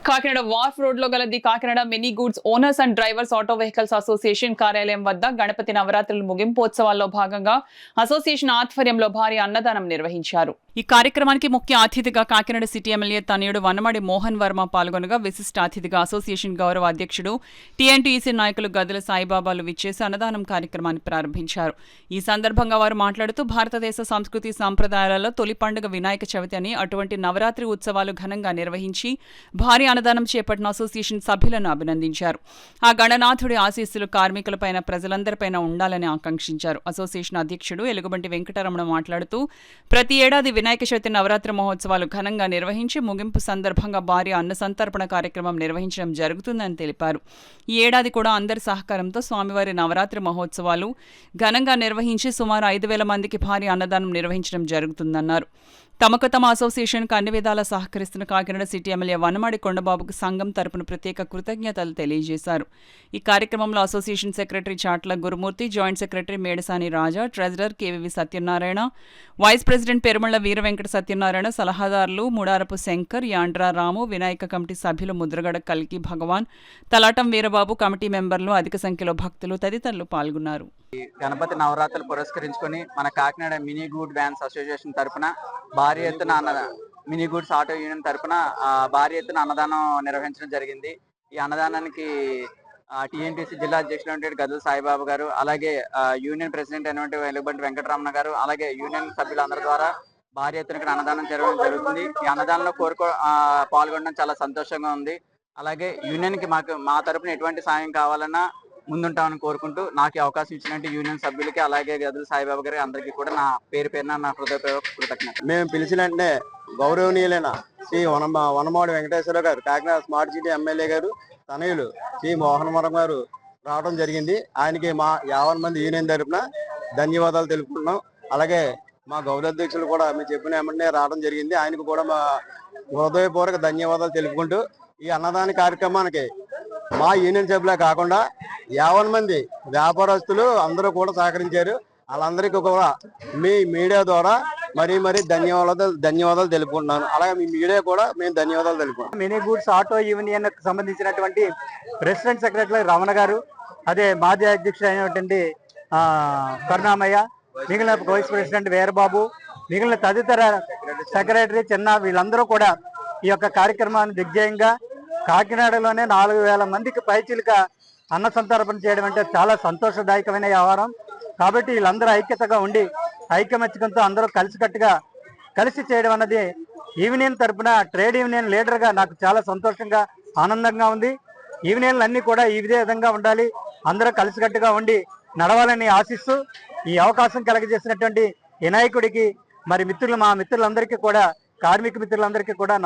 Kakinada warp road లో గల the Kakinada mini goods owners and drivers auto vehicles association కార్యాలయం వద్ద గణపతి నవరాత్రుల ముగింపోత్సవాల్లో భాగంగా అసోసియేషన్ ఆధ్వర్యంలో భారీ అన్నదానం నిర్వహించారు. ఈ కార్యక్రమానికి ముఖ్య అతిథిగా కాకినాడ సిటీ ఎమ్మెల్యే తనయుడు వనమాడి మోహన్ వర్మ పాల్గొనగా విశిష్ట అతిథిగా అసోసియేషన్ గౌరవ అధ్యక్షుడు టీఎన్టీఈసీ నాయకులు గదుల సాయిబాబాలు విచ్చేసి అన్నదానం కార్యక్రమాన్ని ప్రారంభించారు. ఈ సందర్భంగా వారు మాట్లాడుతూ భారతదేశ సంస్కృతి సంప్రదాయాలలో తొలి పండుగ వినాయక చవితి అని, అటువంటి నవరాత్రి ఉత్సవాలు ఘనంగా నిర్వహించి భారీ అన్నదానం చేపట్టిన అసోసియేషన్ సభ్యులను అభినందించారు. ఆ గణనాథుడి ఆశీస్సులు కార్మికులపైన ప్రజలందరిపైన ఉండాలని ఆకాంక్షించారు. అసోసియేషన్ అధ్యక్షుడు ఎలుగుబంటి వెంకటరమణ మాట్లాడుతూ ప్రతి ఏడాది వినాయక చవితి నవరాత్రి మహోత్సవాలు ఘనంగా నిర్వహించి ముగింపు సందర్భంగా భారీ అన్న సంతర్పణ కార్యక్రమం నిర్వహించడం జరుగుతుందని తెలిపారు. ఈ ఏడాది కూడా అందరి సహకారంతో స్వామివారి నవరాత్రి మహోత్సవాలు ఘనంగా నిర్వహించి సుమారు 5,000 మందికి భారీ అన్నదానం నిర్వహించడం జరుగుతుందన్నారు. తమకు తమ అసోసియేషన్కు అన్ని విధాలా సహకరిస్తున్న కాకినాడ సిటీ ఎమ్మెల్యే వనమాడి కొండబాబుకు సంఘం తరపున ప్రత్యేక కృతజ్ఞతలు తెలియజేశారు. ఈ కార్యక్రమంలో association secretary Chatla Gurumurthy, joint secretary Medasani Raja, treasurer KVV Satyanarayana, vice president Perumalla Veera Venkata Satyanarayana, సలహాదారులు ముడారపు శంకర్, యాండ్రా రాము, వినాయక కమిటీ సభ్యులు ముద్రగడ కల్కి భగవాన్, తలాటం వీరబాబు, కమిటీ మెంబర్లు, అధిక సంఖ్యలో భక్తులు తదితరులు పాల్గొన్నారు. గణపతి నవరాత్రులు పురస్కరించుకొని మన కాకినాడ మినీ గూడ్ వ్యాన్స్ అసోసియేషన్ తరఫున భారీ ఎత్తున మినీ గూడ్స్ ఆటో యూనియన్ తరఫున భారీ ఎత్తున అన్నదానం నిర్వహించడం జరిగింది. ఈ అన్నదానానికి టీఎన్టీసీ జిల్లా అధ్యక్షులు గదుల సాయిబాబు గారు, అలాగే యూనియన్ ప్రెసిడెంట్ అయినటువంటి ఎలుగుబంటి వెంకటరమణ గారు, అలాగే యూనియన్ సభ్యులందరి ద్వారా భారీ ఎత్తున అన్నదానం జరగడం జరుగుతుంది. ఈ అన్నదానంలో పాల్గొనడం చాలా సంతోషంగా ఉంది. అలాగే యూనియన్కి మా తరఫున ఎటువంటి సాయం కావాలన్నా ముందుంటామని కోరుకుంటూ నాకు అవకాశం ఇచ్చినట్టు యూనియన్ సభ్యులకి, అలాగే గదుల సాయిబాబు గారి అందరికీ కూడా నా పేరున నా హృదయపూర్వక కృతజ్ఞత. మేము పిలిచిన వెంటనే గౌరవనీయులైన శ్రీ వనమాడి వెంకటేశ్వర గారు, కాకినాడ స్మార్ట్ సిటీ ఎమ్మెల్యే గారు తనయులు శ్రీ మోహన్ వర్మ గారు రావడం జరిగింది. ఆయనకి మా 50 మంది యూనియన్ తరఫున ధన్యవాదాలు తెలుపుకుంటున్నాం. అలాగే మా గౌరవ అధ్యక్షులు కూడా మీరు చెప్పిన వెంటనే రావడం జరిగింది. ఆయనకు కూడా మా హృదయపూర్వక ధన్యవాదాలు తెలుపుకుంటూ ఈ అన్నదాన కార్యక్రమానికి మా యూనియన్ సభ్యులే కాకుండా 50 మంది వ్యాపారస్తులు అందరూ కూడా సహకరించారు. వాళ్ళందరికీ కూడా మీ మీడియా ద్వారా మరీ ధన్యవాదాలు తెలుపుకుంటున్నాను. అలాగే మీ మీడియా కూడా మేము ధన్యవాదాలు తెలుపుకుంటాం. మినీ గూడ్స్ ఆటో యూనియన్ సంబంధించినటువంటి ప్రెసిడెంట్ సెక్రటరీ రమణ గారు, అదే మాజీ అధ్యక్షుడు అయినటువంటి కరుణామయ్య, మిగిలిన వైస్ ప్రెసిడెంట్ వీరబాబు, మిగిలిన తదితర సెక్రటరీ చిన్న, వీళ్ళందరూ కూడా ఈ యొక్క కార్యక్రమాన్ని దిగ్విజయంగా కాకినాడలోనే 4,000 మందికి పైచిలుక అన్న సంతర్పణ చేయడం అంటే చాలా సంతోషదాయకమైన వ్యవహారం. కాబట్టి వీళ్ళందరూ ఐక్యతగా ఉండి ఐకమత్యంతో అందరూ కలిసి చేయడం అన్నది యూనియన్ తరఫున ట్రేడ్ యూనియన్ లీడర్గా నాకు చాలా సంతోషంగా ఆనందంగా ఉంది. యూనియన్లు అన్నీ కూడా ఈ విధంగా ఉండాలి, అందరూ కలిసికట్టుగా ఉండి నడవాలని ఆశిస్తూ ఈ అవకాశం కలగజేసినటువంటి వినాయకుడికి మా మిత్రులందరికీ కూడా, కార్మిక మిత్రులందరికీ కూడా